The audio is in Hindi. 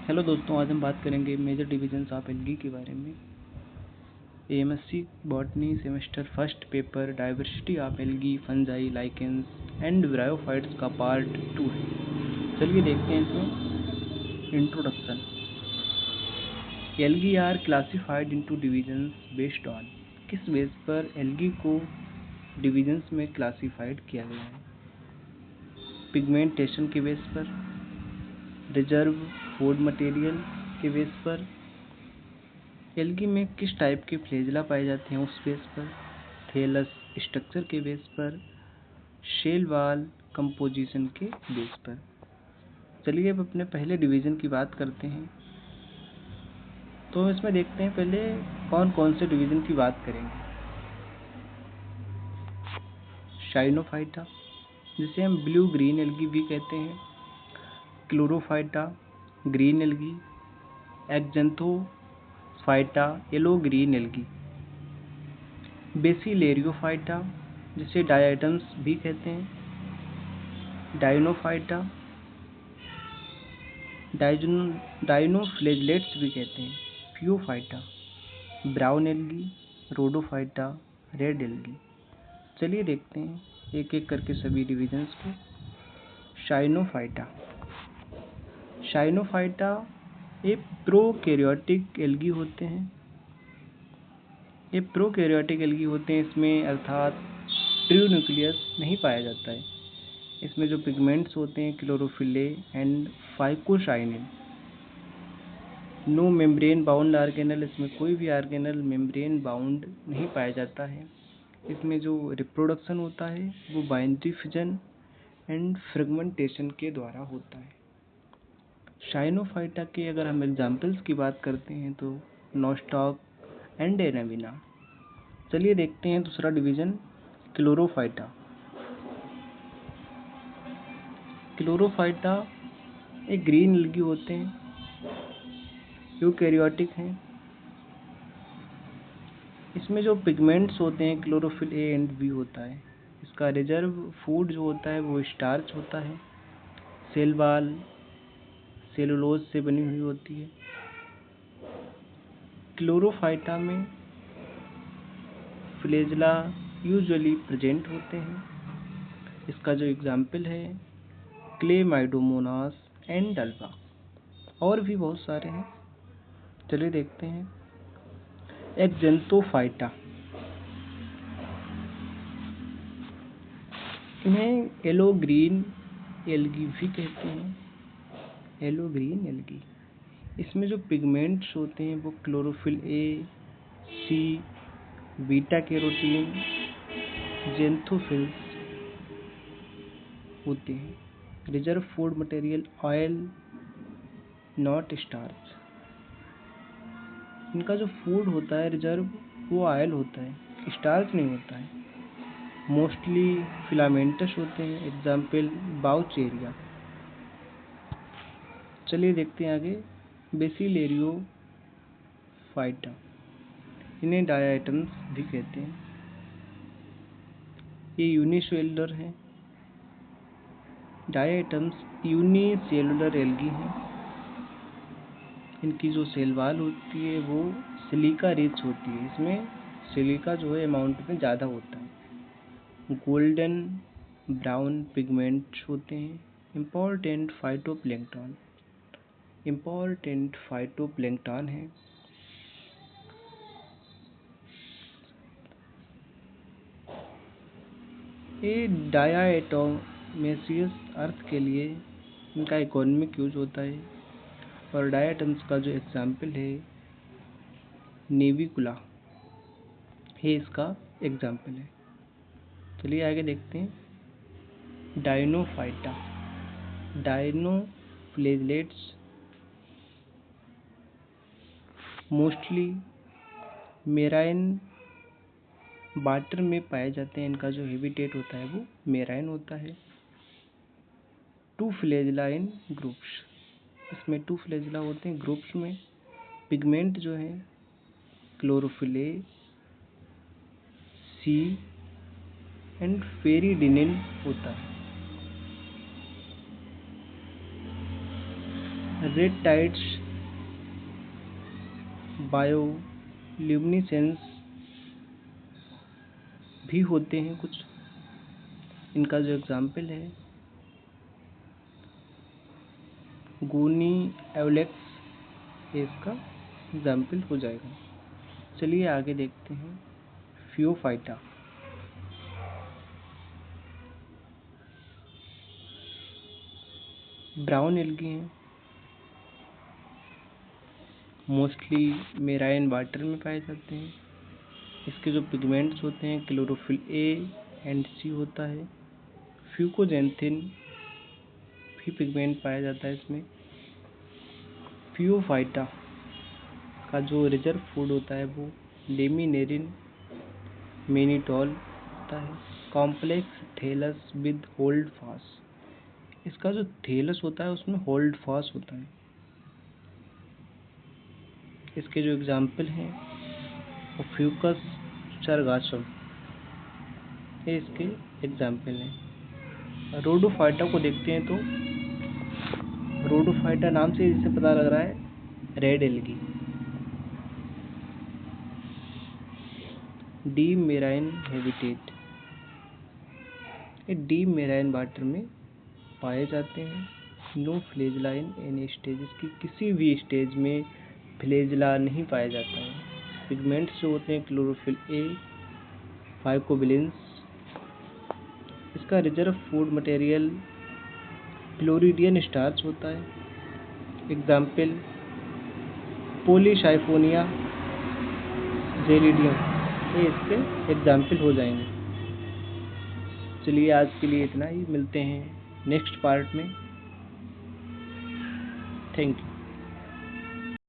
हेलो दोस्तों, आज हम बात करेंगे मेजर डिविजन्स ऑफ एल्गी के बारे में। AMSC botany semester first paper diversity of algae, fungi, lichens and bryophytes का पार्ट 2 है। चलिए देखते हैं इसमें। Introduction. Algae are classified into divisions based on. किस बेस पर एल्गी को डिविजन्स में क्लासिफाइड किया गया है? पिगमेंटेशन के बेस पर, रिजर्व फूड मटेरियल के बेस पर, एल्गी में किस टाइप के फ्लेजला पाए जाते हैं उस बेस पर, थैलस स्ट्रक्चर के बेस पर, शेल वॉल कंपोजिशन के बेस पर। चलिए अब अपने पहले डिवीजन की बात करते हैं। तो इसमें देखते हैं पहले कौन कौन से डिवीजन की बात करेंगे। साइनोफाइटा, जिसे हम ब्लू ग्रीन एल्गी भी कहते हैं, chlorophyta green algae, xanthophyta yellow green algae, bacillariophyta जिसे डायटम्स भी कहते हैं, डायनोफाइटा डायनोफ्लेजलेट्स भी कहते हैं, phaeophyta brown algae, rhodophyta red algae. चलिए देखते हैं एक एक करके सभी डिविजन्स को। साइनोफाइटा ये प्रोकैरियोटिक एल्गी होते हैं। इसमें अर्थात ट्रू न्यूक्लियस नहीं पाया जाता है। इसमें जो पिगमेंट्स होते हैं chlorophyll and phycocyanin. No membrane bound organelle, इसमें कोई भी ऑर्गेनल मेम्ब्रेन बाउंड नहीं पाया जाता है। इसमें जो रिप्रोडक्शन होता है वो बाइनरी फिजन एंड फ्रेगमेंटेशन के द्वारा होता है। साइनोफाइटा के अगर हम एग्जाम्पल्स की बात करते हैं तो नोस्टॉक एंड एनाविना। चलिए देखते हैं दूसरा डिवीजन, क्लोरोफाइटा। एक ग्रीन एल्गी होते हैं, यूकैरियोटिक हैं। इसमें जो पिगमेंट्स होते हैं क्लोरोफिल ए एंड बी होता है। इसका रिजर्व फूड जो होता है वो स्टार्च होता है। सेल वॉल सेलुलोज से बनी हुई होती है। क्लोरोफाइटा में फ्लेजला यूजुअली प्रेजेंट होते हैं। इसका जो एग्जाम्पल है क्लेमाइडोमोनास एंड अल्फा, और भी बहुत सारे हैं। चलिए देखते हैं। एक्जेंथोफाइटा, इन्हें येलो ग्रीन एल्गी भी कहते हैं। येलो ग्रीन एल्गी, इसमें जो पिगमेंट्स होते हैं वो chlorophyll A, C, beta carotene, xanthophylls होते हैं। Reserve food material oil not starch. इनका जो फूड होता है रिजर्व वो ऑयल होता है, स्टार्च नहीं होता है। मोस्टली फिलामेंटस होते हैं, एग्जाम्पल बाउचेरिया। चलिए देखते हैं आगे। बेसिलेरियोफाइटा, इन्हें डायटम्स भी कहते हैं। ये यूनिसेलुलर हैं। डायटम्स यूनिसेलुलर एल्गी हैं। इनकी जो सेल वॉल होती है वो सिलिका रिच होती है। इसमें सिलिका जो है अमाउंट में ज़्यादा होता है। गोल्डन ब्राउन पिगमेंट्स होते हैं। इम्पॉर्टेंट फाइटोप्लैंक्टन है। ये डायाटोमेसियस अर्थ के लिए इनका इकोनॉमिक यूज होता है। और डायटम्स का जो एग्जाम्पल है नेविकुला, ये इसका एग्जाम्पल है। चलिए आगे देखते हैं। डायनोफाइटा, डायनोफ्लेजलेट्स मोस्टली मेराइन वाटर में पाए जाते हैं। इनका जो हैबिटेट होता है वो मेराइन होता है। टू फ्लेजला इन ग्रुप्स, इसमें टू फ्लेजला होते हैं ग्रुप्स में। पिगमेंट जो है क्लोरोफिल ए, सी एंड फेरिडिनिन होता है। रेड टाइड्स बायोल्यूमिनेसेंस भी होते हैं कुछ। इनका जो एग्जाम्पल है गोनी एवलेक्स, ये इसका एग्जाम्पल हो जाएगा। चलिए आगे देखते हैं फियोफाइटा। ब्राउन एल्गी हैं, मोस्टली मेराइन वाटर में पाए जाते हैं। इसके जो पिगमेंट्स होते हैं क्लोरोफिल ए एंड सी होता है। फ्यूकोजेंथिन भी पिगमेंट पाया जाता है इसमें। फियोफाइटा का जो रिजर्व फूड होता है वो लेमिनेरिन मेनिटॉल होता है। Complex thallus with holdfast, इसका जो थैलस होता है उसमें होल्ड फास्ट होता है। इसके जो एग्जाम्पल हैं वो फ्यूकस चरगासम, ये इसके एग्जाम्पल हैं। रोडोफाइटा को देखते हैं तो रोडोफाइटा नाम से जिसे पता लग रहा है red algae. The marine habitat, ये डी मेराइन वाटर में पाए जाते हैं। No flagella in any stage, इसकी किसी भी स्टेज में फ्लेजला नहीं पाया जाता है। पिगमेंट्स जो होते हैं क्लोरोफिल ए, फाइकोबिलेंस। इसका रिजर्व फूड मटेरियल क्लोरिडियन स्टार्च होता है। एग्जाम्पल पॉलीसाइफोनिया जेलिडियम, ये इसके एग्जाम्पल हो जाएंगे। चलिए आज के लिए इतना ही, मिलते हैं नेक्स्ट पार्ट में। Thank you.